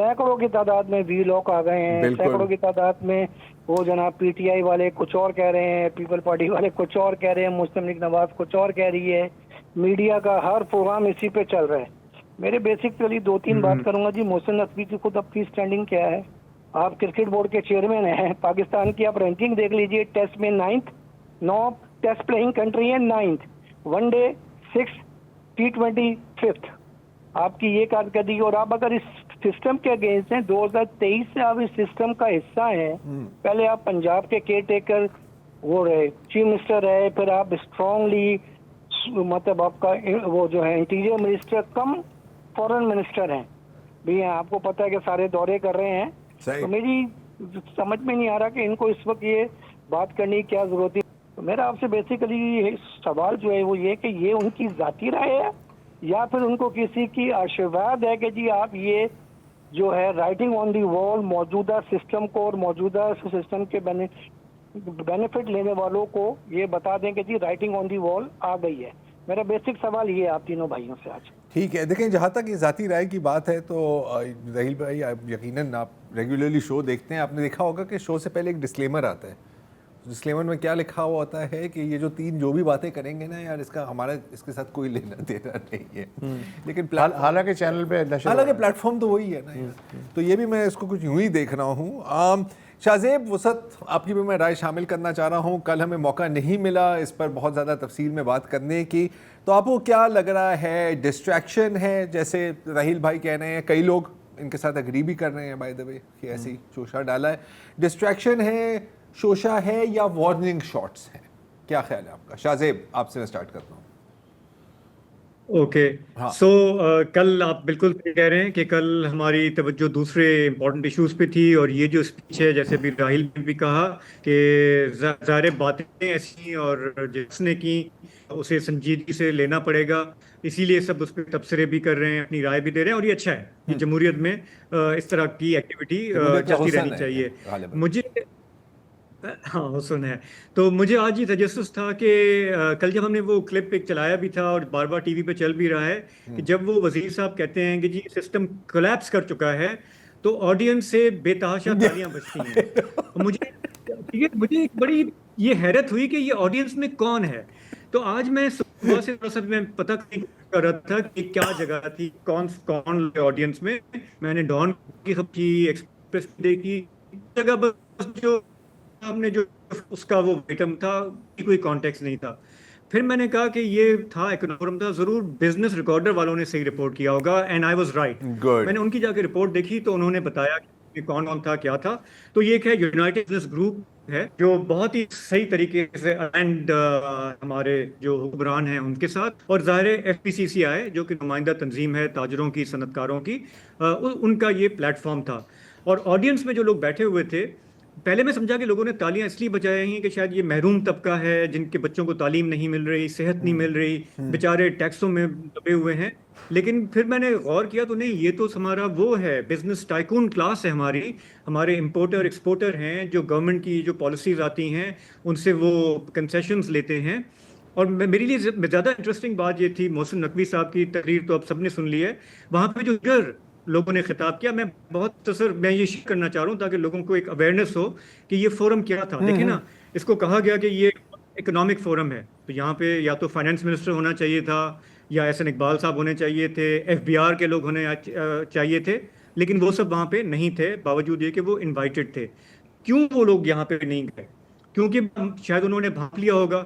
سینکڑوں کی تعداد میں وی لاک آ گئے ہیں, بالکل. سینکڑوں کی تعداد میں وہ جناب پی ٹی آئی والے کچھ اور کہہ رہے ہیں, پیپل پارٹی والے کچھ اور کہہ رہے ہیں, مسلم لیگ نواز کچھ اور کہہ رہی ہے, میڈیا کا ہر پروگرام اسی پہ چل رہا ہے. میرے بیسکلی 2-3 بات کروں گا جی. محسن نقوی کی خود اپنی اسٹینڈنگ کیا ہے؟ آپ کرکٹ بورڈ کے چیئرمین ہیں, پاکستان کی آپ رینکنگ دیکھ لیجئے, ٹیسٹ میں 9th, 9 ٹیسٹ پلئنگ کنٹری ہے 9th, one day 6, T20 5th. آپ کی یہ کارکردگی, اور آپ اگر اس سسٹم کے اگینسٹ ہیں 2023 سے آپ اس سسٹم کا حصہ ہیں. پہلے آپ پنجاب کے کیئر ٹیکر وہ رہے, چیف منسٹر رہے, پھر آپ اسٹرانگلی مطلب آپ کا وہ جو ہے انٹیریئر منسٹر کم فورن منسٹر ہیں بھی ہیں. آپ کو پتہ ہے کہ سارے دورے کر رہے ہیں. صحیح. تو میری سمجھ میں نہیں آ رہا کہ ان کو اس وقت یہ بات کرنے کی کیا ضرورت ہے. میرا آپ سے بیسیکلی سوال جو ہے وہ یہ کہ یہ ان کی ذاتی رائے ہے یا پھر ان کو کسی کی آشیرواد ہے کہ جی آپ یہ جو ہے رائٹنگ آن دی وال موجودہ سسٹم کو اور موجودہ سسٹم کے بینیفٹ لینے والوں کو یہ بتا دیں کہ جی رائٹنگ آن دی وال آ گئی ہے. میرا بیسک سوال یہ ہے آپ تینوں بھائیوں سے آج. ٹھیک ہے, دیکھیں جہاں تک یہ ذاتی رائے کی بات ہے تو رحیل بھائی یقیناً آپ ریگولرلی شو دیکھتے ہیں, آپ نے دیکھا ہوگا کہ شو سے پہلے ایک ڈسکلیمر آتا ہے. ڈسکلیمر میں کیا لکھا ہوا ہوتا ہے کہ یہ جو 3 جو بھی باتیں کریں گے نا یار, اس کا ہمارا اس کے ساتھ کوئی لینا دینا نہیں ہے. لیکن حالانکہ چینل پہ حالانکہ پلیٹ فارم تو وہی ہے نا یار. تو یہ بھی میں اس کو کچھ یوں ہی دیکھ رہا ہوں. شاہزیب وسعت, آپ کی بھی میں رائے شامل کرنا چاہ رہا ہوں. کل ہمیں موقع نہیں ملا اس پر بہت زیادہ تفصیل میں بات کرنے کی, تو آپ کو کیا لگ رہا ہے ڈسٹریکشن ہے جیسے رحیل بھائی کہہ رہے ہیں, کئی لوگ ان کے ساتھ اگری بھی کر رہے ہیں بائی دا وے کہ ایسی شوشہ ڈالا ہے, ڈسٹریکشن ہے, شوشہ ہے, یا وارننگ شاٹس ہیں؟ کیا خیال ہے آپ کا؟ شاہزیب آپ سے میں سٹارٹ کرتا ہوں. اوکے, سو کل آپ بالکل کہہ رہے ہیں کہ کل ہماری توجہ دوسرے امپورٹنٹ ایشوز پہ تھی, اور یہ جو اسپیچ ہے جیسے بھی راہیل نے بھی کہا کہ ظاہر باتیں ایسی اور جس نے کی اسے سنجیدگی سے لینا پڑے گا, اسی لیے سب اس پہ تبصرے بھی کر رہے ہیں, اپنی رائے بھی دے رہے ہیں, اور یہ اچھا ہے کہ جمہوریت میں اس طرح کی ایکٹیویٹی چلتی رہنی چاہیے. مجھے ہاں حسن ہے. تو مجھے آج یہ تجسس تھا کہ کل جب ہم نے وہ کلپ ایک چلایا بھی تھا اور بار بار ٹی وی پہ چل بھی رہا ہے کہ جب وہ وزیر صاحب کہتے ہیں کہ جی سسٹم کولیپس کر چکا ہے, تو آڈینس سے بے تحاشا تالیاں بجتی ہیں. مجھے ایک بڑی یہ حیرت ہوئی کہ یہ آڈینس میں کون ہے. تو آج میں صبح سے تھوڑا سا میں پتہ کر رہا تھا کہ کیا جگہ تھی, کون آڈینس میں. میں نے ڈان کی خبر کی, ایکسپریس دیکھی, جگہ بس جو ہم نے جو اس کا وہ آئٹم تھا کوئی کانٹیکس نہیں تھا. پھر میں نے کہا کہ یہ تھا اکنامک تھا, ضرور بزنس ریکارڈر والوں نے صحیح رپورٹ کیا ہوگا, اینڈ آئی واز رائٹ. میں نے ان کی جا کے رپورٹ دیکھی تو انہوں نے بتایا کہ کون کون تھا, کیا تھا. تو یہ ہے یونائٹڈ بزنس گروپ ہے جو بہت ہی صحیح طریقے سے اینڈ ہمارے جو حکمران ہیں ان کے ساتھ, اور ظاہر ایف پی سی سی آئی جو کہ نمائندہ تنظیم ہے تاجروں کی, صنعت کاروں کی, ان کا یہ پلیٹ فارم تھا. اور آڈینس میں جو لوگ بیٹھے ہوئے تھے, پہلے میں سمجھا کہ لوگوں نے تالیاں اس لیے بجائی ہیں کہ شاید یہ محروم طبقہ ہے جن کے بچوں کو تعلیم نہیں مل رہی, صحت نہیں مل رہی, بیچارے ٹیکسوں میں دبے ہوئے ہیں. لیکن پھر میں نے غور کیا تو نہیں, یہ تو ہمارا وہ ہے بزنس ٹائکون کلاس ہے ہماری, ہمارے امپورٹر ایکسپورٹر ہیں جو گورنمنٹ کی جو پالیسیز آتی ہیں ان سے وہ کنسیشنز لیتے ہیں. اور میرے لیے زیادہ انٹرسٹنگ بات یہ تھی, محسن نقوی صاحب کی تقریر تو اب سب نے سن لی ہے, وہاں پہ جو لوگوں نے خطاب کیا, میں بہت میں یہ شیئر کرنا چاہ رہا ہوں تاکہ لوگوں کو ایک اویئرنیس ہو کہ یہ فورم کیا تھا. دیکھیں نا, اس کو کہا گیا کہ یہ اکنامک فورم ہے, تو یہاں پہ یا تو فائنانس منسٹر ہونا چاہیے تھا, یا احسن اقبال صاحب ہونے چاہیے تھے, ایف بی آر کے لوگ ہونے چاہیے تھے, لیکن وہ سب وہاں پہ نہیں تھے, باوجود یہ کہ وہ انوائٹڈ تھے. کیوں وہ لوگ یہاں پہ نہیں گئے؟ کیونکہ شاید انہوں نے بھانپ لیا ہوگا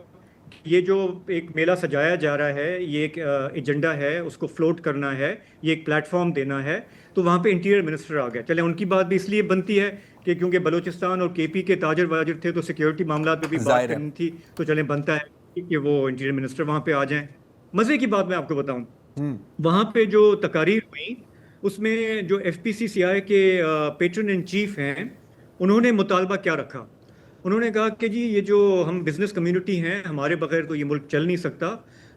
یہ جو ایک میلہ سجایا جا رہا ہے, یہ ایک ایجنڈا ہے, اس کو فلوٹ کرنا ہے, یہ ایک پلیٹ فارم دینا ہے. تو وہاں پہ انٹیریئر منسٹر آ گیا. چلے ان کی بات بھی اس لیے بنتی ہے کہ کیونکہ بلوچستان اور کے پی کے تاجر واجر تھے تو سیکیورٹی معاملات پہ بھی بات کرنی تھی, تو چلے بنتا ہے کہ وہ انٹیریئر منسٹر وہاں پہ آ جائیں. مزے کی بات میں آپ کو بتاؤں, وہاں پہ جو تقاریر ہوئی اس میں جو ایف پی سی سی آئی کے پیٹرن ان چیف ہیں, انہوں نے مطالبہ کیا رکھا. انہوں نے کہا کہ جی یہ جو ہم بزنس کمیونٹی ہیں, ہمارے بغیر تو یہ ملک چل نہیں سکتا.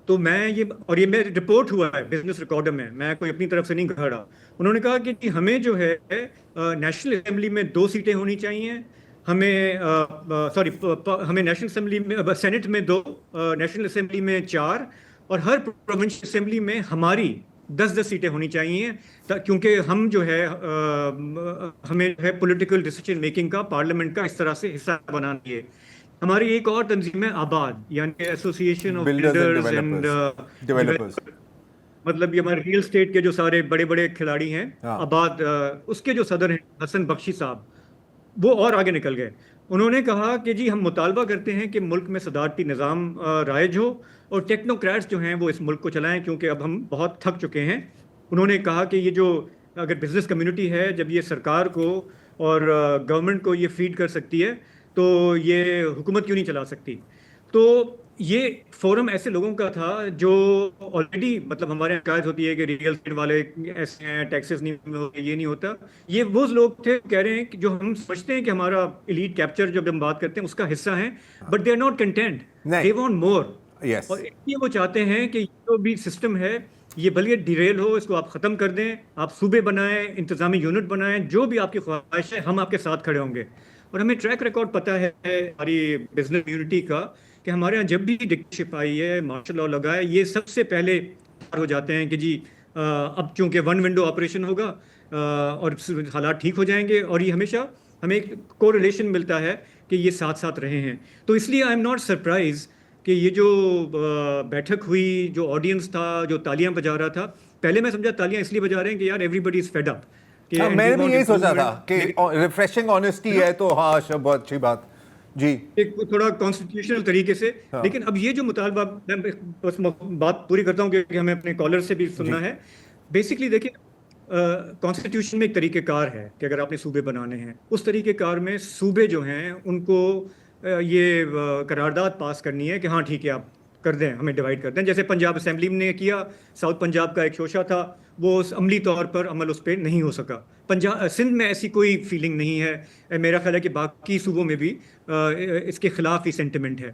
تو میں یہ, اور یہ میں رپورٹ ہوا ہے بزنس ریکارڈر میں کوئی اپنی طرف سے نہیں کہہ رہا. انہوں نے کہا کہ ہمیں جو ہے نیشنل اسمبلی میں 2 سیٹیں ہونی چاہیے, ہمیں ہمیں نیشنل اسمبلی میں, سینٹ میں 2, نیشنل اسمبلی میں 4, اور ہر پروونشل اسمبلی میں ہماری 10 سیٹیں ہونی چاہیے، کیونکہ ہم جو ہے ہمیں ہے پولیٹیکل ڈیسیجن میکنگ کا، پارلیمنٹ کا اس طرح سے حصہ بنانا ہے۔ ہماری ایک اور تنظیم ہے آباد، یعنی association of builders and and developers, مطلب یہ ہمارے ریئل اسٹیٹ کے جو سارے بڑے بڑے کھلاڑی ہیں ہاں۔ آباد، اس کے جو صدر ہیں حسن بخشی صاحب، وہ اور آگے نکل گئے۔ انہوں نے کہا کہ جی ہم مطالبہ کرتے ہیں کہ ملک میں صدارتی نظام رائج ہو اور ٹیکنوکریٹس جو ہیں وہ اس ملک کو چلائیں، کیونکہ اب ہم بہت تھک چکے ہیں۔ انہوں نے کہا کہ یہ جو اگر بزنس کمیونٹی ہے، جب یہ سرکار کو اور گورنمنٹ کو یہ فیڈ کر سکتی ہے تو یہ حکومت کیوں نہیں چلا سکتی؟ تو یہ فورم ایسے لوگوں کا تھا جو آلریڈی، مطلب ہمارے یہاں شکایت ہوتی ہے کہ ریئل اسٹیٹ والے ایسے ہیں، ٹیکسز نہیں ہوتے، یہ نہیں ہوتا۔ یہ وہ لوگ تھے کہہ رہے ہیں کہ جو ہم سمجھتے ہیں کہ ہمارا ایلیٹ کیپچر جب ہم بات کرتے ہیں اس کا حصہ ہیں، but they are not content, they want more. Yes, اور اس لیے وہ چاہتے ہیں کہ جو بھی سسٹم ہے یہ بھلے ڈیریل ہو، اس کو آپ ختم کر دیں، آپ صوبے بنائیں، انتظامی یونٹ بنائیں، جو بھی آپ کی خواہش ہے ہم آپ کے ساتھ کھڑے ہوں گے۔ اور ہمیں ٹریک ریکارڈ پتہ ہے ہماری بزنس کمیونٹی کا کہ ہمارے یہاں جب بھی ڈکٹیشپ آئی ہے، مارشل لاء لگا ہے، یہ سب سے پہلے ہو جاتے ہیں کہ جی اب چونکہ ون ونڈو آپریشن ہوگا اور حالات ٹھیک ہو جائیں گے، اور یہ ہمیشہ ہمیں ایک کو ریلیشن ملتا ہے کہ یہ ساتھ ساتھ رہے ہیں۔ تو اس لیے آئی ایم ناٹ سرپرائز کہ یہ جو بیٹھک ہوئی، جو آڈینس تھا جو تالیاں بجا رہا تھا، پہلے میں سمجھا تالیاں اس لیے بجا رہے ہیں کہ یار every body is fed up. میں نے بھی یہی سوچا تھا کہ ریفریشنگ آنیسٹی ہے تو ہاں بہت اچھی بات جی، ایک تھوڑا کانسٹیٹیوشنل طریقے سے۔ لیکن اب یہ جو مطالبہ، میں بس بات پوری کرتا ہوں کہ ہمیں اپنے کالر سے بھی سننا ہے۔ بیسکلی دیکھیں، کانسٹیٹیوشن میں ایک طریقہ کار ہے کہ اگر آپ نے صوبے بنانے ہیں، اس طریقہ کار میں صوبے جو ہیں ان کو یہ قرارداد پاس کرنی ہے کہ ہاں ٹھیک ہے آپ کر دیں، ہمیں ڈیوائڈ کر دیں، جیسے پنجاب اسمبلی نے کیا۔ ساؤتھ پنجاب کا ایک شوشہ تھا، وہ عملی طور پر عمل اس پہ نہیں ہو سکا۔ سندھ میں ایسی کوئی فیلنگ نہیں ہے، میرا خیال ہے کہ باقی صوبوں میں بھی اس کے خلاف ہی سینٹیمنٹ ہے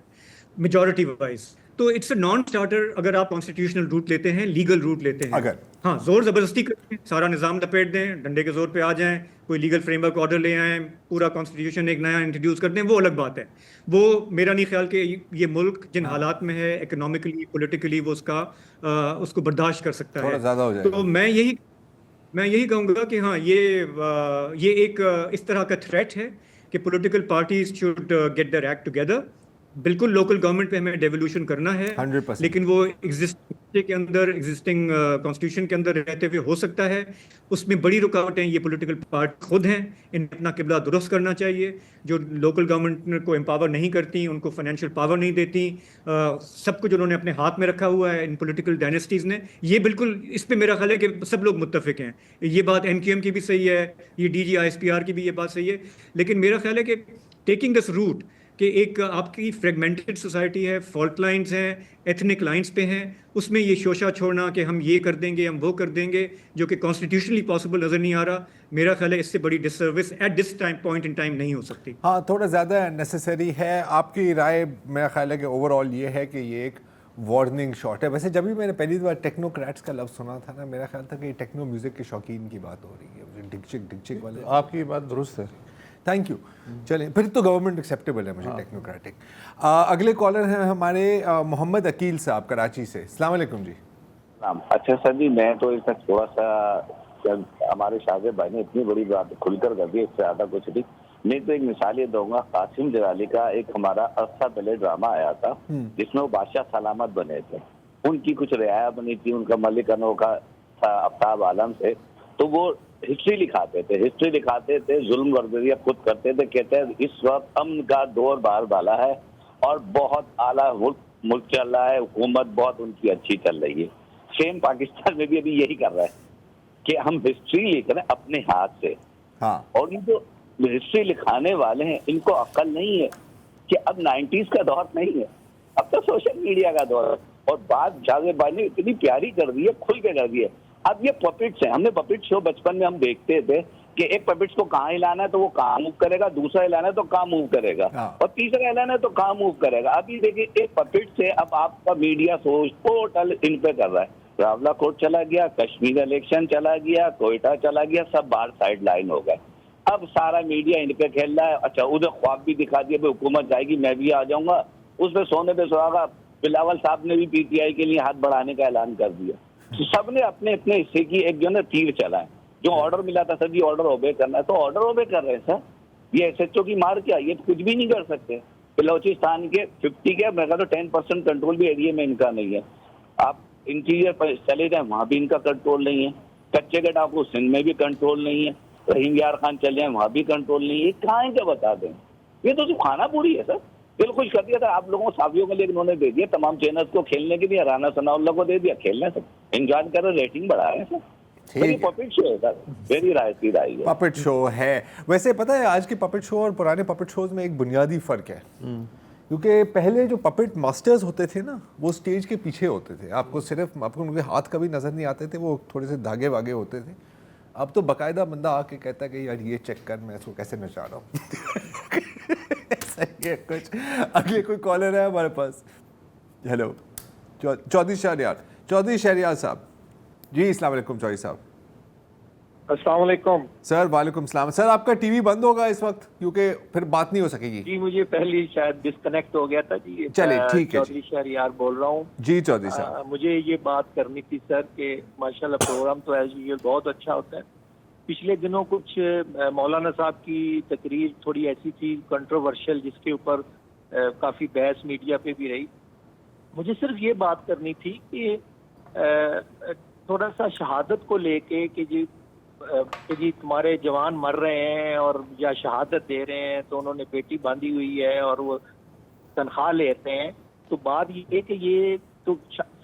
میجورٹی وائز۔ تو اٹس اے نان اسٹارٹر اگر آپ کانسٹیٹیوشنل روٹ لیتے ہیں، لیگل روٹ لیتے ہیں۔ اگر ہاں زور زبردستی کریں، سارا نظام لپیٹ دیں، ڈنڈے کے زور پہ آ جائیں، کوئی لیگل فریم ورک آرڈر لے آئیں، پورا کانسٹیٹیوشن ایک نیا انٹروڈیوس کر دیں، وہ الگ بات ہے۔ وہ میرا نہیں خیال کہ یہ ملک جن حالات میں ہے اکنامکلی، پولیٹیکلی، وہ اس کو برداشت کر سکتا ہے۔ تھوڑا زیادہ ہو جائے گا۔ تو میں یہی کہوں گا کہ ہاں یہ ایک اس طرح کا تھریٹ ہے کہ political parties should get their act together. بالکل لوکل گورنمنٹ پہ ہمیں ڈیولیوشن کرنا ہے، 100%۔ لیکن وہ ایگزسٹنگ کانسٹیٹیوشن کے اندر رہتے ہوئے ہو سکتا ہے۔ اس میں بڑی رکاوٹیں یہ پولیٹیکل پارٹی خود ہیں، انہیں اپنا قبلہ درست کرنا چاہیے۔ جو لوکل گورنمنٹ کو امپاور نہیں کرتی، ان کو فائنینشیل پاور نہیں دیتی، سب کچھ انہوں نے اپنے ہاتھ میں رکھا ہوا ہے ان پولیٹیکل ڈائنیسٹیز نے، یہ بالکل اس پہ میرا خیال ہے کہ سب لوگ متفق ہیں۔ یہ بات ایم کیو ایم کی بھی صحیح ہے، یہ D G I S P R کی بھی یہ بات صحیح ہے، لیکن میرا خیال ہے کہ ٹیکنگ دس روٹ کہ ایک آپ کی فریگمنٹڈ سوسائٹی ہے، فالٹ لائنز ہیں، ایتھنک لائنز پہ ہیں، اس میں یہ شوشہ چھوڑنا کہ ہم یہ کر دیں گے، ہم وہ کر دیں گے، جو کہ کانسٹیٹیوشنلی پاسبل نظر نہیں آ رہا، میرا خیال ہے اس سے بڑی disservice at this point in time نہیں ہو سکتی۔ ہاں تھوڑا زیادہ نیسیسری ہے۔ آپ کی رائے میرا خیال ہے کہ اوور آل یہ ہے کہ یہ ایک وارننگ شاٹ ہے۔ ویسے جب بھی میں نے پہلی بار ٹیکنوکریٹس کا لفظ سنا تھا نا، میرا خیال تھا کہ یہ ٹیکنو میوزک کے شوقین کی بات ہو رہی ہے، مجھے ڈکچک والے۔ آپ کی بات درست ہے، تھینک یو۔ چلیں پھر تو گورنمنٹ ایکسیپٹیبل ہے مجھے ٹیکنوکریٹک۔ اگلے کالر ہیں ہمارے محمد عقیل صاحب کراچی سے۔ السلام علیکم جی۔ اچھا سر جی، میں تو اس میں تھوڑا سا، ہمارے شاہزاد بھائی نے اتنی بڑی بات کھل کر کر دی، اس سے زیادہ کچھ نہیں۔ میں تو ایک مثال یہ دوں گا، قاسم جلالی کا ایک ہمارا عرصہ پہلے ڈرامہ آیا تھا جس میں وہ بادشاہ سلامت بنے تھے، ان کی کچھ رعایا بنی تھی، ان کا ملک انوکھا تھا آفتاب عالم سے، تو وہ ہسٹری لکھاتے تھے، ظلم ورزیاں خود کرتے تھے، کہتے ہیں اس وقت امن کا دور باہر بالا ہے اور بہت اعلیٰ ملک چل رہا ہے، حکومت بہت ان کی اچھی چل رہی ہے۔ سیم پاکستان میں بھی ابھی یہی کر رہا ہے کہ ہم ہسٹری لکھ رہے ہیں اپنے ہاتھ سے، اور ان جو ہسٹری لکھانے والے ہیں ان کو عقل نہیں ہے کہ اب 90s کا دور نہیں ہے، اب تو سوشل میڈیا کا دور ہے۔ اور بات جاوید بھائی نے اتنی پیاری کر دی ہے، کھل کے کر دی ہے۔ اب یہ پپٹس ہیں، ہم نے پپٹ شو بچپن میں ہم دیکھتے تھے کہ ایک پپٹس کو کہاں ہلانا ہے تو وہ کہاں موو کرے گا، دوسرا ہلانا ہے تو کہاں موو کرے گا، اور تیسرا ہلانا ہے تو کہاں موو کرے گا۔ ابھی دیکھیے ایک پپٹ سے اب آپ کا میڈیا سوچ ٹوٹل ان پہ کر رہا ہے۔ راولہ کوٹ چلا گیا، کشمیر الیکشن چلا گیا، کوئٹہ چلا گیا، سب باہر سائڈ لائن ہو گئے۔ اب سارا میڈیا ان پہ کھیل رہا ہے۔ اچھا ادھر خواب بھی دکھا دیا بھائی حکومت جائے گی میں بھی آ جاؤں گا، اس میں سونے پہ سہاگا بلاول صاحب نے بھی پی ٹی آئی کے لیے ہاتھ بڑھانے کا اعلان کر دیا۔ سب نے اپنے اپنے حصے کی ایک جو ہے نا تیر چلا ہے. جو آرڈر ملا تھا سر جی آرڈر اوبے کرنا ہے تو آرڈر اوبے کر رہے ہیں سر. یہ ایس ایچ او کی مار کیا, یہ کچھ بھی نہیں کر سکتے. بلوچستان کے 50 کے میں کہتا ہوں 10% کنٹرول بھی ایریا میں ان کا نہیں ہے. آپ انٹیریئر پر چلے جائیں وہاں بھی ان کا کنٹرول نہیں ہے. کچے کے ڈاکو سندھ میں بھی کنٹرول نہیں ہے. رحیم یار خان چلے جائیں وہاں بھی کنٹرول نہیں ہے. یہ کہاں ہے کیا بتا دیں. یہ تو صرف کھانا پوری ہے سر. دل خوش کر دیا تھا آپ لوگوں کو صحافیوں کے لیے انہوں نے دے دیا تمام چینلز کو کھیلنے کے لیے. رانا ثناء اللہ کو دے دیا کھیلنے سے انجوائے کر رہے ریٹنگ بڑھا رہے ہیں سر. پپٹ شو ہے سر. میری رائے سی رائے ہے پپٹ شو ہے. ویسے پتہ ہے آج کے پپٹ شو اور پرانے پپٹ شوز میں ایک بنیادی فرق ہے. کیونکہ پہلے جو پپٹ ماسٹرز ہوتے تھے نا وہ سٹیج کے پیچھے ہوتے تھے. آپ کو صرف آپ کو ان کے ہاتھ کبھی نظر نہیں آتے تھے, وہ تھوڑے سے دھاگے واگے ہوتے تھے. اب تو باقاعدہ بندہ آ کے کہتا ہے کہ یار یہ چیک کر میں اس کو کیسے نچا رہا ہوں. ایسا ہی ہے کچھ. اگلے کوئی کالر ہے ہمارے پاس. ہیلو چودھری شہریار صاحب. جی السلام علیکم چودھری صاحب. السلام علیکم سر. وعلیکم السلام. سر آپ کا ٹی وی بند ہوگا اس وقت کیونکہ پھر بات نہیں ہو سکے گی. جی مجھے پہلی شاید ڈسکنیکٹ ہو گیا تھا جی. چلیے ٹھیک ہے. چودھری شہریار بول رہا ہوں. جی چودھری صاحب مجھے یہ بات کرنی تھی سر کہ ماشاءاللہ پروگرام تو ایز یوزول بہت اچھا ہوتا ہے. پچھلے دنوں کچھ مولانا صاحب کی تقریر تھوڑی ایسی تھی کنٹروورشل جس کے اوپر کافی بحث میڈیا پہ بھی رہی. مجھے صرف یہ بات کرنی تھی کہ تھوڑا سا شہادت کو لے کے کہ جی تمہارے جوان مر رہے ہیں اور یا شہادت دے رہے ہیں تو انہوں نے بیٹی باندھی ہوئی ہے اور وہ تنخواہ لیتے ہیں. تو بات یہ کہ یہ تو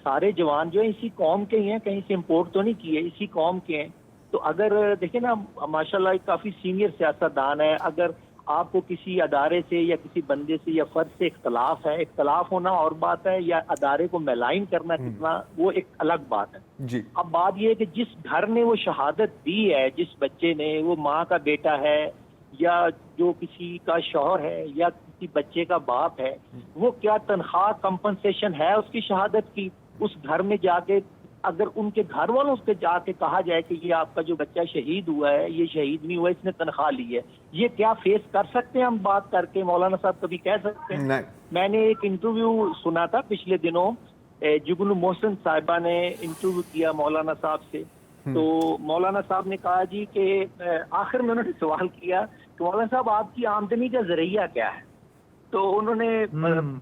سارے جوان جو ہیں اسی قوم کے ہی ہیں, کہیں سے امپورٹ تو نہیں کیے, اسی قوم کے ہیں. تو اگر دیکھیں نا ماشاءاللہ ایک کافی سینئر سیاستدان ہے, اگر آپ کو کسی ادارے سے یا کسی بندے سے یا فرد سے اختلاف ہے, اختلاف ہونا اور بات ہے, یا ادارے کو میلائن کرنا کتنا وہ ایک الگ بات ہے. جی اب بات یہ ہے کہ جس گھر نے وہ شہادت دی ہے, جس بچے نے, وہ ماں کا بیٹا ہے یا جو کسی کا شوہر ہے یا کسی بچے کا باپ ہے, وہ کیا تنخواہ کمپنسیشن ہے اس کی شہادت کی؟ اس گھر میں جا کے اگر ان کے گھر والوں سے جا کے کہا جائے کہ یہ آپ کا جو بچہ شہید ہوا ہے یہ شہید نہیں ہوا, اس نے تنخواہ لی ہے, یہ کیا فیس کر سکتے ہیں ہم بات کر کے؟ مولانا صاحب کبھی کہہ سکتے ہیں؟ میں نے ایک انٹرویو سنا تھا پچھلے دنوں, جگنو محسن صاحبہ نے انٹرویو کیا مولانا صاحب سے. تو مولانا صاحب نے کہا جی کہ آخر میں انہوں نے سوال کیا کہ مولانا صاحب آپ کی آمدنی کا ذریعہ کیا ہے؟ تو انہوں نے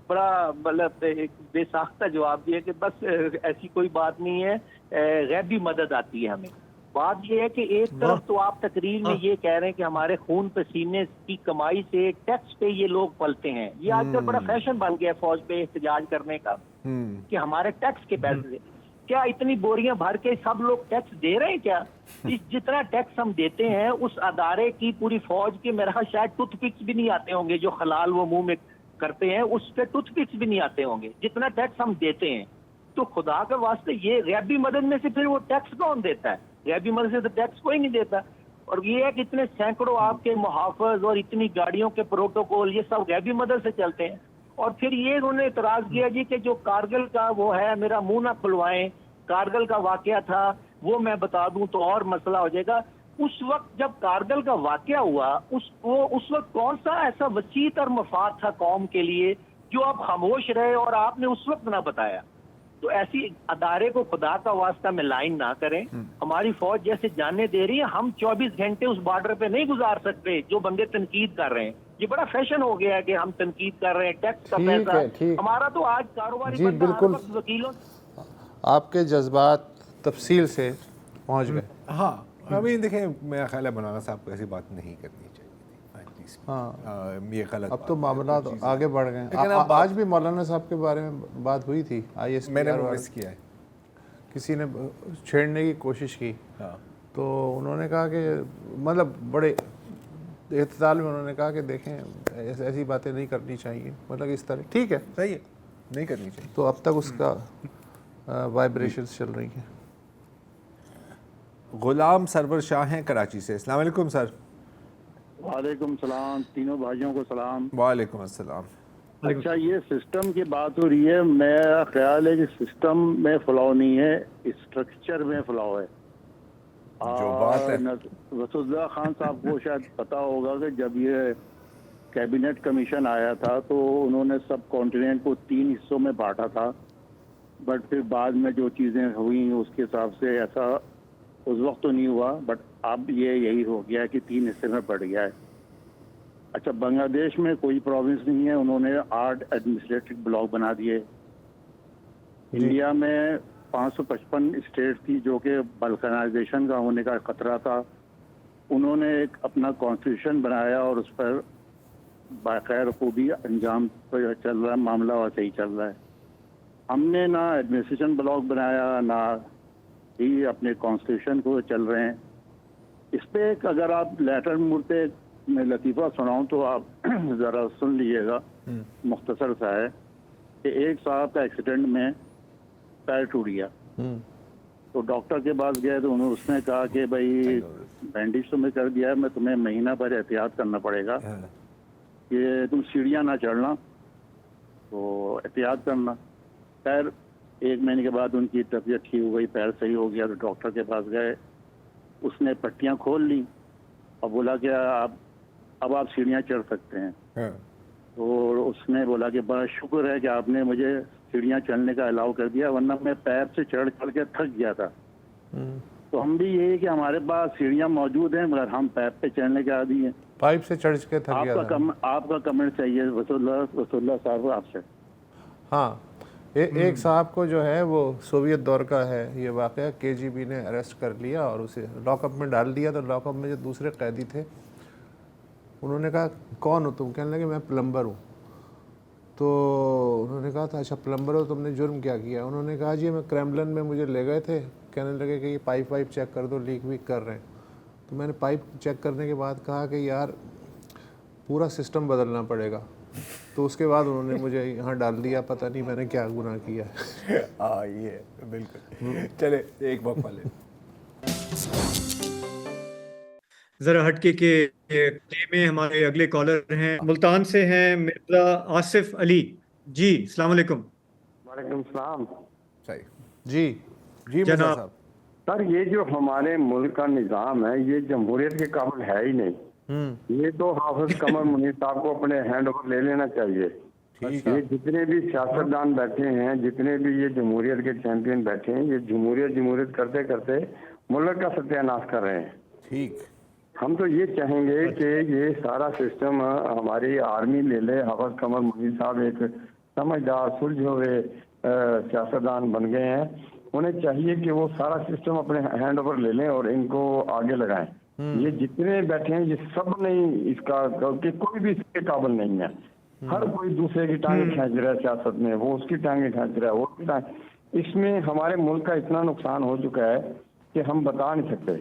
بڑا مطلب بے ساختہ جواب دیا کہ بس ایسی کوئی بات نہیں ہے, غیبی مدد آتی ہے ہمیں. بات یہ ہے کہ ایک طرف تو آپ تقریر میں یہ کہہ رہے ہیں کہ ہمارے خون پسینے کی کمائی سے ٹیکس پہ یہ لوگ پلتے ہیں. یہ آج کل بڑا فیشن بن گیا فوج پہ احتجاج کرنے کا کہ ہمارے ٹیکس کے پیسے سے. کیا اتنی بوریاں بھر کے سب لوگ ٹیکس دے رہے ہیں کیا؟ جتنا ٹیکس ہم دیتے ہیں اس ادارے کی پوری فوج کے میرا خیال شاید ٹوتھ پکس بھی نہیں آتے ہوں گے, جو خلال وہ منہ میں کرتے ہیں اس پہ ٹوتھ پکس بھی نہیں آتے ہوں گے جتنا ٹیکس ہم دیتے ہیں. تو خدا کے واسطے یہ غیبی مدد میں سے پھر وہ ٹیکس کون دیتا ہے؟ غیبی مدد سے تو ٹیکس کوئی نہیں دیتا. اور یہ ہے کہ اتنے سینکڑوں آپ کے محافظ اور اتنی گاڑیوں کے پروٹوکول یہ سب غیبی مدد سے چلتے ہیں. اور پھر یہ انہوں نے اعتراض کیا جی کہ جو کارگل کا وہ ہے, میرا منہ نہ کھلوائیں, کارگل کا واقعہ تھا وہ میں بتا دوں تو اور مسئلہ ہو جائے گا. اس وقت جب کارگل کا واقعہ ہوا اس وقت کون سا ایسا وسیع تر مفاد تھا قوم کے لیے جو آپ خاموش رہے اور آپ نے اس وقت نہ بتایا؟ تو ایسی ادارے کو خدا کا واسطہ میں لائن نہ کریں. ہماری فوج جیسے جانے دے رہی ہے, ہم 24 گھنٹے اس بارڈر پہ نہیں گزار سکتے. جو بندے تنقید کر رہے ہیں, یہ بڑا فیشن ہو گیا ہے کہ ہم تنقید کر رہے ہیں, ٹیکس کا پیسہ ہمارا تو آج کاروباری جی بالکل وکیلوں. آپ کے جذبات تفصیل سے پہنچ گئے. ہاں ابھی دیکھیں میرا خیال ہے مولانا صاحب کو ایسی بات نہیں کرنی چاہیے تھی. ہاں یہ غلط اب تو معاملات آگے بڑھ گئے ہیں. آج بھی مولانا صاحب کے بارے میں بات ہوئی تھی, آئی ایس میں نے مس کیا ہے, کسی نے چھیڑنے کی کوشش کی تو انہوں نے کہا کہ مطلب بڑے اعتدال میں انہوں نے کہا کہ دیکھیں ایسی باتیں نہیں کرنی چاہیے, مطلب اس طرح ٹھیک ہے صحیح ہے نہیں کرنی چاہیے. تو اب تک اس کا وائبریشنز چل رہی ہیں. غلام سرور شاہ ہیں کراچی سے. السلام علیکم سر. وعلیکم السلام, تینوں بھائیوں کو سلام. وعلیکم السلام. اچھا یہ سسٹم کی بات ہو رہی ہے, میرا خیال ہے کہ سسٹم میں فلاؤ نہیں ہے, اسٹرکچر میں فلاؤ ہے. جو بات ہے رسول اللہ خان صاحب کو شاید پتا ہوگا کہ جب یہ کیبنٹ کمیشن آیا تھا تو انہوں نے سب کانٹیننٹ کو 3 حصوں میں بانٹا تھا. بٹ پھر بعد میں جو چیزیں ہوئی اس کے حساب سے ایسا اس وقت تو نہیں ہوا، بٹ اب یہی ہو گیا ہے کہ 3 حصے میں بڑھ گیا ہے. اچھا، بنگلہ دیش میں کوئی پروونس نہیں ہے، انہوں نے 8 ایڈمنسٹریٹو بلاک بنا دیے. انڈیا میں 555 اسٹیٹ تھی جو کہ بلکنائزیشن کا ہونے کا خطرہ تھا. انہوں نے ایک اپنا کانسٹیٹیوشن بنایا اور اس پر باخیر خوبی انجام پر چل رہا ہے، معاملہ اور صحیح چل رہا ہے. ہم نے نہ ایڈمنسٹریشن بلاک بنایا نہ ہی اپنے کانسٹیٹیوشن کو چل رہے ہیں. اس پہ ایک اگر آپ لیٹر مڑتے میں لطیفہ سناؤں تو آپ ذرا سن لیجیے گا، مختصر سا ہے کہ ایک صاحب کا ایکسیڈنٹ میں پیر ٹوٹ گیا. تو ڈاکٹر کے پاس گئے تو اس نے کہا کہ بھائی بینڈیج تو میں کر دیا ہے، میں تمہیں مہینہ بھر احتیاط کرنا پڑے گا کہ تم سیڑھیاں نہ چڑھنا، تو احتیاط کرنا. پیر 1 مہینے کے بعد ان کی طبیعت ٹھیک ہو گئی، پیر صحیح ہو گیا. تو ڈاکٹر کے پاس گئے، اس نے پٹیاں کھول لی اور بولا کہ اب آپ سیڑھیاں چڑھ سکتے ہیں. تو اس نے بولا کہ بڑا شکر ہے کہ آپ نے مجھے سیڑھیاں چڑھنے کا الاؤ کر دیا، ورنہ میں پیر سے چڑھ کے تھک گیا تھا. تو ہم بھی یہی کہ ہمارے پاس سیڑھیاں موجود ہیں مگر ہم پیر پہ چڑھنے کے عادی ہیں. پائپ سے چڑھ کے تھک گیا تھا. آپ کا کمنٹ چاہیے وصول اللہ صاحب آپ سے. ہاں، ایک صاحب کو جو ہے وہ سوویت دور کا ہے یہ واقعہ، KGB نے اریسٹ کر لیا اور اسے لاک اپ میں ڈال دیا. تو لاک اپ میں جو دوسرے قیدی تھے انہوں نے کہا کون ہو تم؟ کہنے لگے میں پلمبر ہوں. تو انہوں نے کہا تھا اچھا پلمبر ہو، تم نے جرم کیا کیا؟ انہوں نے کہا جی میں کریملن میں مجھے لے گئے تھے، کہنے لگے کہ یہ پائپ چیک کر دو، لیک ویک کر رہے ہیں. تو میں نے پائپ چیک کرنے کے بعد کہا کہ یار پورا سسٹم بدلنا پڑے گا. تو اس کے بعد انہوں نے مجھے یہاں ڈال دیا. پتہ نہیں میں نے کیا گناہ کیا ہے. یہ بالکل. چلے ایک وقفہ لیں. ذرا ہٹ کے میں ہمارے اگلے کالر ہیں، ملتان سے ہیں مرزا آصف علی. جی السلام علیکم. وعلیکم السلام. جی مرزا جناب. صاحب. سر یہ جو ہمارے ملک کا نظام ہے یہ جمہوریت کے قابل ہے ہی نہیں. یہ تو حافظ قمر منیر صاحب کو اپنے ہینڈ اوور لے لینا چاہیے. یہ جتنے بھی سیاستدان بیٹھے ہیں، جتنے بھی یہ جمہوریت کے چیمپئن بیٹھے ہیں، یہ جمہوریت کرتے کرتے ملک کا ستیہ ناش کر رہے ہیں. ٹھیک. ہم تو یہ چاہیں گے کہ یہ سارا سسٹم ہماری آرمی لے لے. حافظ قمر منیر صاحب ایک سمجھدار سلجھے ہوئے سیاستدان بن گئے ہیں، انہیں چاہیے کہ وہ سارا سسٹم اپنے ہینڈ اوور لے لیں اور ان کو آگے لگائیں. یہ جتنے بیٹھے ہیں یہ سب نہیں اس کا کہ کوئی بھی اس کے قابل نہیں ہے. ہر کوئی دوسرے کی ٹانگیں کھینچ رہا ہے سیاست میں، وہ اس کی ٹانگیں کھینچ رہا ہے، وہ اس کی ٹانگیں. اس میں ہمارے ملک کا اتنا نقصان ہو چکا ہے کہ ہم بتا نہیں سکتے.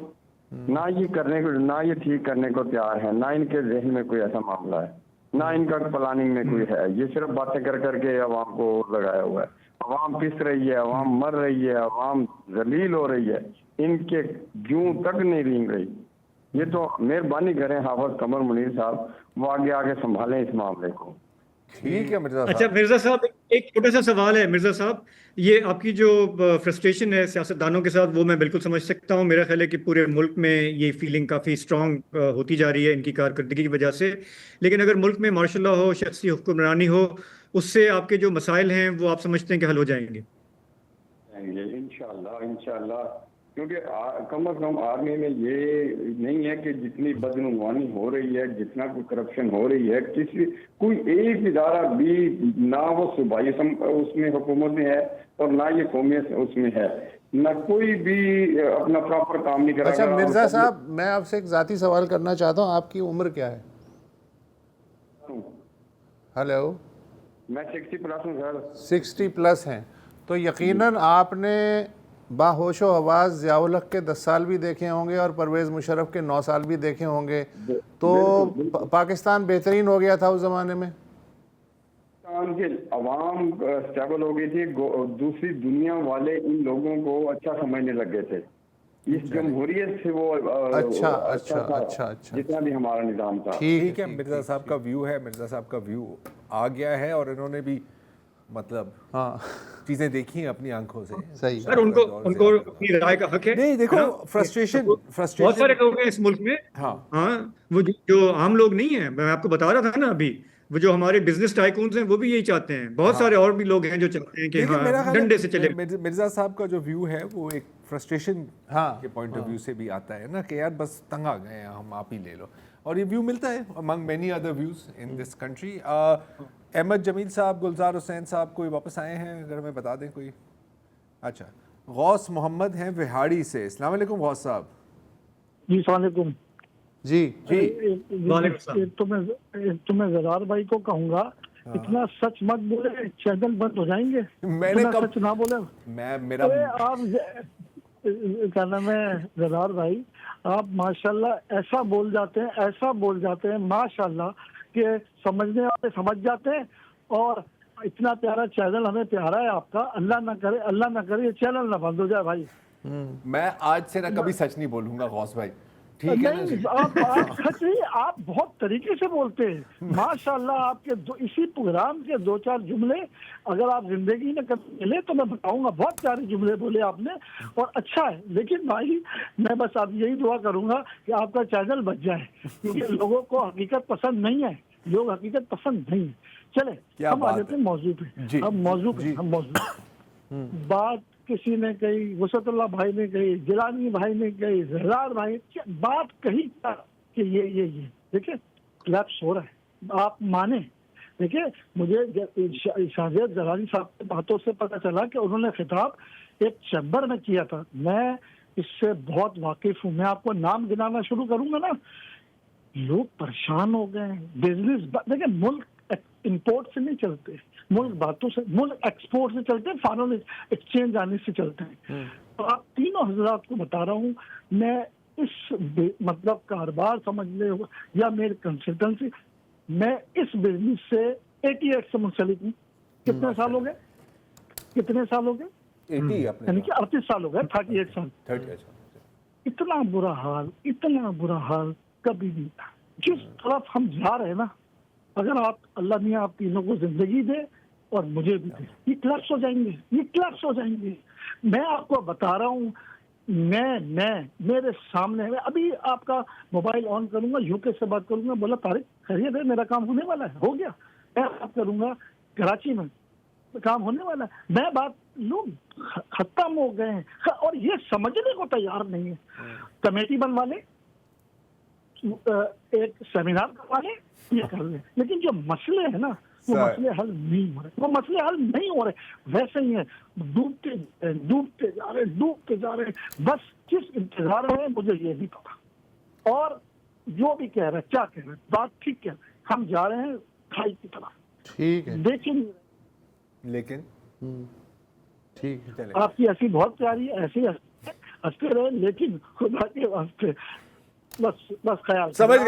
نہ یہ کرنے کو، نہ یہ ٹھیک کرنے کو تیار ہے، نہ ان کے ذہن میں کوئی ایسا معاملہ ہے، نہ ان کا پلاننگ میں کوئی ہے. یہ صرف باتیں کر کے عوام کو لگایا ہوا ہے. عوام پس رہی ہے، عوام مر رہی ہے، عوام ذلیل ہو رہی ہے، ان کے جوں تک نہیں رینگ رہی. یہ تو مہربانی کریں حافظ قمر منیر صاحب وہ آگے سنبھالیں اس معاملے کو. ٹھیک ہے مرزا صاحب. اچھا مرزا صاحب ایک چھوٹا سا سوال ہے. مرزا صاحب یہ آپ کی جو فرسٹریشن ہے سیاستدانوں کے ساتھ وہ میں بالکل سمجھ سکتا ہوں. میرا خیال ہے کہ پورے ملک میں یہ فیلنگ کافی اسٹرانگ ہوتی جا رہی ہے ان کی کارکردگی کی وجہ سے. لیکن اگر ملک میں مارشل لا ہو، شخصی حکمرانی ہو، اس سے آپ کے جو مسائل ہیں وہ آپ سمجھتے ہیں کہ حل ہو جائیں گے؟ انشاءاللہ کیونکہ کم از کم آرمی میں یہ نہیں ہے کہ جتنی بدعنوانی ہو رہی ہے، جتنا کوئی کرپشن ہو رہی ہے، کوئی ایک ادارہ بھی نہ وہ صوبائی اس میں حکومت میں ہے اور نہ یہ قومیت اس میں ہے، نہ کوئی بھی اپنا پراپر کام نہیں کر رہا. اچھا مرزا صاحب میں آپ سے ایک ذاتی سوال کرنا چاہتا ہوں، آپ کی عمر کیا ہے؟ ہیلو. میں 60 پلس ہوں سر. 60 پلس ہیں تو یقیناً آپ نے باہوش و حواس ضیاء الحق کے 10 سال بھی دیکھے ہوں گے اور پرویز مشرف کے 9 سال بھی دیکھے ہوں گے. تو پاکستان بہترین ہو گیا تھا اس زمانے میں؟ پاکستان کے عوام اسٹیبل ہو گئی تھی، دوسری دنیا والے ان لوگوں کو اچھا سمجھنے لگ گئے تھے. اس جمہوریت سے وہ اچھا جتنا بھی ہمارا نظام تھا. ٹھیک ہے مرزا صاحب کا ویو ہے، مرزا صاحب کا ویو آ گیا ہے اور انہوں نے بھی مطلب چیزیں دیکھی ہیں اپنی آنکھوں سے. صحیح. سر ان کو اپنی رائے کا حق ہے. نہیں دیکھو فرسٹریشن بہت سارے لوگ ہیں اس ملک میں. ہاں وہ جو عام لوگ نہیں ہیں، میں آپ کو بتا رہا تھا نا ابھی وہ جو ہمارے بزنس ٹائکونز ہیں وہ بھی یہی چاہتے ہیں. بہت سارے اور بھی لوگ ہیں جو چاہتے ہیں کہ لیکن میرا ہاں خیال ڈنڈے سے چلے. ہے مرزا صاحب کا جو ویو ہے وہ ایک فرسٹریشن کے پوائنٹ آف ویو سے بھی آتا ہے نا کہ یار بس تنگ آ گئے ہیں ہم, آپ ہی لے لو, اور یہ ویو ملتا ہے among many other views in this country. Ahmad جمیل صاحب, گلزار حسین صاحب کوئی واپس آئے ہیں اگر ہمیں بتا دیں کوئی. اچھا, غوث محمد ہیں وہاڑی سے. السلام علیکم غوث صاحب. جی السلام علیکم. جی تو میں زرار بھائی کو کہوں گا اتنا سچ مت بولے, چینل بند ہو جائیں گے. میں نے سچ نہ بولے. آپ کیا نام ہے زرار بھائی, آپ ماشاءاللہ ایسا بول جاتے ہیں ماشاءاللہ کہ سمجھنے والے سمجھ جاتے ہیں. اور اتنا پیارا چینل ہمیں پیارا ہے آپ کا. اللہ نہ کرے یہ چینل نہ بند ہو جائے بھائی. میں آج سے نہ کبھی سچ نہیں بولوں گا غوث بھائی, ٹھیک ہے نا. آپ سچ نہیں, آپ بہت طریقے سے بولتے ہیں ماشاءاللہ. آپ کے اسی پروگرام کے 2-4 جملے اگر آپ زندگی میں کبھی ملے تو میں بتاؤں گا. بہت پیارے جملے بولے آپ نے اور اچھا ہے. لیکن بھائی میں بس آپ یہی دعا کروں گا کہ آپ کا چینل بچ جائے, کیونکہ لوگوں کو حقیقت پسند نہیں ہے. لوگ حقیقت پسند نہیں ہے. چلے ہم آ جاتے ہیں موضوع پہ. ہم موضوع بات کسی نے کہی, وسعت اللہ بھائی نے کہی, جیلانی بھائی نے کہی, زرار بھائی, بات کہی کہ یہ دیکھیں کلیپس ہو رہا ہے, آپ مانیں. دیکھیں مجھے شاہزید جلانی صاحب کی باتوں سے پتہ چلا کہ انہوں نے خطاب ایک چیمبر میں کیا تھا. میں اس سے بہت واقف ہوں. میں آپ کو نام گنانا شروع کروں گا نا, لوگ پریشان ہو گئے ہیں. بزنس دیکھیں ملک امپورٹ سے نہیں چلتے, ملک باتوں سے, ملک ایکسپورٹ سے چلتے ہیں, فارن ایکسچینج آنے سے چلتے ہیں. تو آپ تینوں حضرات کو بتا رہا ہوں, میں اس مطلب کاروبار سمجھ لے یا میری کنسلٹنسی, میں اس بزنس سے 88 سے منسلک ہوں. کتنے سال ہو گئے؟ 80 یعنی کہ 38 سال ہو گئے. 38 سال. اتنا برا حال کبھی نہیں تھا. جس طرف ہم جا رہے ہیں نا, اگر آپ اللہ میاں آپ تینوں کو زندگی دے اور مجھے بھی دے, یہ کلیپس ہو جائیں گے. میں آپ کو بتا رہا ہوں, میں میرے سامنے ہے. ابھی آپ کا موبائل آن کروں گا, یو کے سے بات کروں گا, بولا طارق خیریت ہے, میرا کام ہونے والا ہے, ہو گیا. میں بات کروں گا کراچی میں, کام ہونے والا ہے. میں بات, لوگ ختم ہو گئے ہیں اور یہ سمجھنے کو تیار نہیں ہے. کمیٹی بنوا لیں, ایک سیمینار کروا لیں, یہ کر لیں, لیکن جو مسئلے ہیں نا وہ مسئلے حل نہیں ہو رہے. ویسے ہی ہیں, ڈوبتے جا رہے ہیں. بس کس انتظار میں مجھے یہ نہیں پتا. اور جو بھی کہہ رہے ہیں, کیا کہہ رہے ہیں, بات ٹھیک کہہ رہے ہیں. ہم جا رہے ہیں کھائی کی طرف, ٹھیک ہے, لیکن ٹھیک ہے. آپ کی ہنسی بہت پیاری ہے, ایسی ہنستے رہے, لیکن خدا کے واسطے بس خیال. سمجھ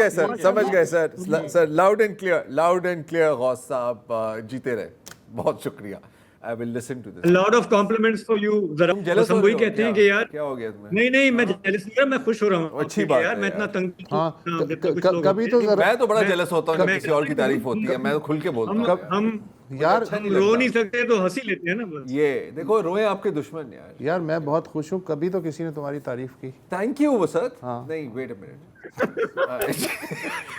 گئے سر. لاؤڈ اینڈ کلیئر غوث صاحب, جیتے رہے. بہت شکریہ. I will listen to this. A lot of compliments for you. ذرا بس ہم وہی کہتے ہیں کہ یار کیا ہو گیا تمہیں؟ نہیں میں جیلس نہیں, میں خوش ہو رہا ہوں. اچھی بات ہے میں اتنا تنگ, کبھی تو میں تو بڑا جیلس ہوتا ہوں جب کسی اور کی تعریف ہوتی ہے. میں تو کھل کے بولتا ہوں. ہم یار رو نہیں سکتے تو ہنسی لیتے ہیں نا بس. یہ دیکھو روئے آپ کے دشمن. یار میں بہت خوش ہوں, کبھی تو کسی نے تمہاری تعریف کی. تھینک یو وسعت. نہیں ویٹ اے منٹ,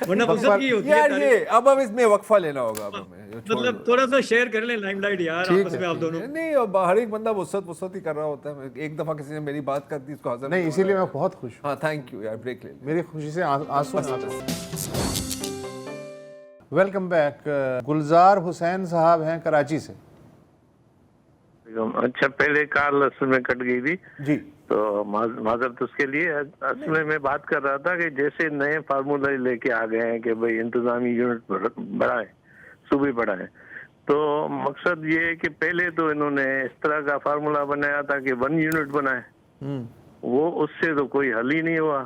ورنہ وسعت کی ہوتی ہے یار یہ اب اس میں وقفہ لینا ہوگا. اب ہمیں مطلب تھوڑا سا شیئر کر لیں لائم لائٹ یار آپس میں آپ دونوں. نہیں, اب ہر ایک بندہ وسعت ہی کر رہا ہوتا ہے. ایک دفعہ کسی نے میری بات کر دی, اس کو حاضر نہیں, اسی لیے میں بہت خوش ہوں. ہاں تھینک یو یار, بریک لے. میری خوشی سے آنسو آتے ہیں. Welcome back. گلزار حسین صاحب ہیں کراچی سے. اچھا, پہلے کال اصل میں کٹ گئی تھی جی, تو معذرت اس کے لیے. اصل میں بات کر رہا تھا کہ جیسے نئے فارمولہ لے کے آ گئے ہیں کہ بھئی انتظامی یونٹ بڑھائیں, صوبے بڑھائیں, تو مقصد یہ ہے کہ پہلے تو انہوں نے اس طرح کا فارمولہ بنایا تھا کہ 1 یونٹ بنائے, وہ اس سے تو کوئی حل ہی نہیں ہوا.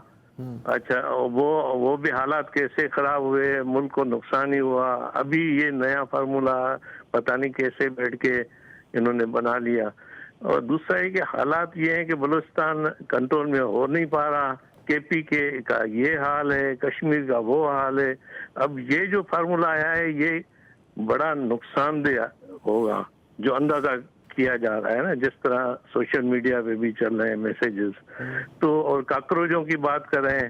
اچھا, وہ بھی حالات کیسے خراب ہوئے, ملک کو نقصان ہی ہوا. ابھی یہ نیا فارمولہ پتہ نہیں کیسے بیٹھ کے انہوں نے بنا لیا. اور دوسرا ہے کہ حالات یہ ہیں کہ بلوچستان کنٹرول میں ہو نہیں پا رہا, کے پی کے کا یہ حال ہے, کشمیر کا وہ حال ہے. اب یہ جو فارمولہ آیا ہے یہ بڑا نقصان دہ ہوگا, جو اندازہ کیا جا رہا ہے نا, جس طرح سوشل میڈیا پہ بھی چل رہے ہیں میسیجز. تو اور کاکروچوں کی بات کر رہے ہیں,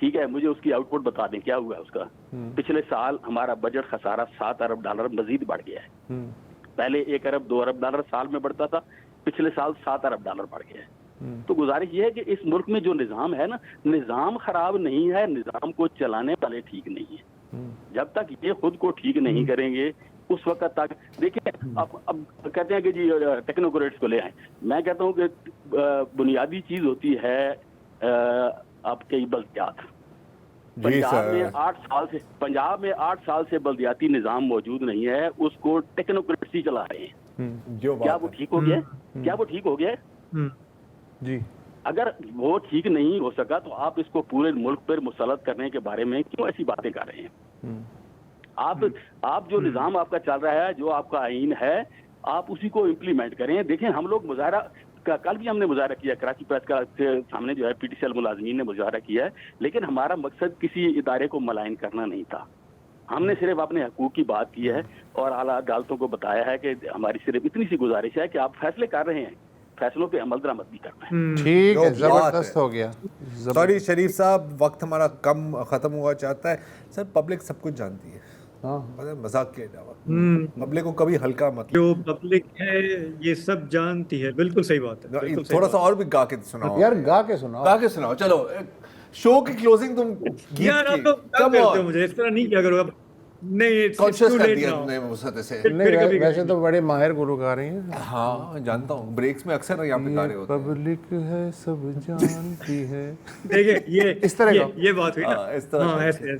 ٹھیک ہے, مجھے اس کی آؤٹ پٹ بتا دیں کیا ہوا ہے اس کا. پچھلے سال ہمارا بجٹ خسارہ $7 ارب مزید بڑھ گیا ہے. پہلے 1 ارب 2 ارب ڈالر سال میں بڑھتا تھا, پچھلے سال $7 ارب بڑھ گیا ہے. تو گزارش یہ ہے کہ اس ملک میں جو نظام ہے نا, نظام خراب نہیں ہے, نظام کو چلانے والے ٹھیک نہیں ہیں. جب تک یہ خود کو ٹھیک نہیں کریں گے اس وقت تک دیکھیں. اب کہتے ہیں کہ جی ٹیکنوکریٹس کو لے آئیں. میں کہتا ہوں کہ بنیادی چیز ہوتی ہے آپ کے بلدیات. پنجاب میں 8 سال سے بلدیاتی نظام موجود نہیں ہے, اس کو ٹیکنوکریٹس ہی چلا رہے ہیں. کیا وہ ٹھیک ہو گیا؟ کیا وہ ٹھیک ہو گیا؟ جی, اگر وہ ٹھیک نہیں ہو سکا تو آپ اس کو پورے ملک پر مسلط کرنے کے بارے میں کیوں ایسی باتیں کر رہے ہیں؟ آپ جو نظام آپ کا چل رہا ہے, جو آپ کا آئین ہے, آپ اسی کو امپلیمنٹ کریں. دیکھیں ہم لوگ مظاہرہ کل بھی ہم نے مظاہرہ کیا, کراچی پریس کا سامنے جو ہے پی ٹی سی ایل ملازمین نے مظاہرہ کیا ہے, لیکن ہمارا مقصد کسی ادارے کو ملائن کرنا نہیں تھا. ہم نے صرف اپنے حقوق کی بات کی ہے اور اعلیٰ عدالتوں کو بتایا ہے کہ ہماری صرف اتنی سی گزارش ہے کہ آپ فیصلے کر رہے ہیں, فیصلوں پہ عمل درآمد بھی کرنا ہے. ٹھیک ہے, زبردست ہو گیا. سوری شریف صاحب, وقت ہمارا کم ختم ہوا چاہتا ہے. سر پبلک سب کچھ جانتی ہے, مذاق کے علاوہ پبلک کو کبھی ہلکا مت. جو پبلک ہے یہ سب جانتی ہے, بالکل صحیح بات ہے. تھوڑا سا اور بھی گا کے سناؤ یار, گا کے سناؤ. چلو شو کی کلوزنگ تم یار آپ تو کرتے ہو, مجھے اس طرح نہیں کیا کرو. نہیں کانشیس کر دیا تم نے وسعت سے. نہیں, ویسے تو بڑے ماہر گلوکار ہیں. ہاں جانتا ہوں, بریکس میں اکثر یہاں پہ گا رہے ہوتے ہیں. پبلک ہے سب جانتی ہے. دیکھیں یہ اس طرح کا یہ بات ہوئی نا, اس طرح. ہاں ایسے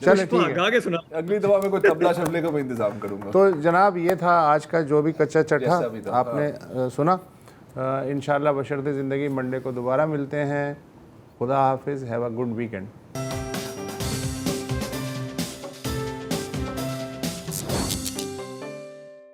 چلے ٹھیک ہے, گا کے سنا. اگلی دفعہ میں کوئی تبلا شبلے کا میں انتظام کروں گا. تو جناب یہ تھا آج کا جو بھی کچا چٹھا آپ نے سنا. انشاءاللہ بشرط زندگی منڈے کو دوبارہ ملتے ہیں. خدا حافظ, ہیو اے گڈ ویکنڈ.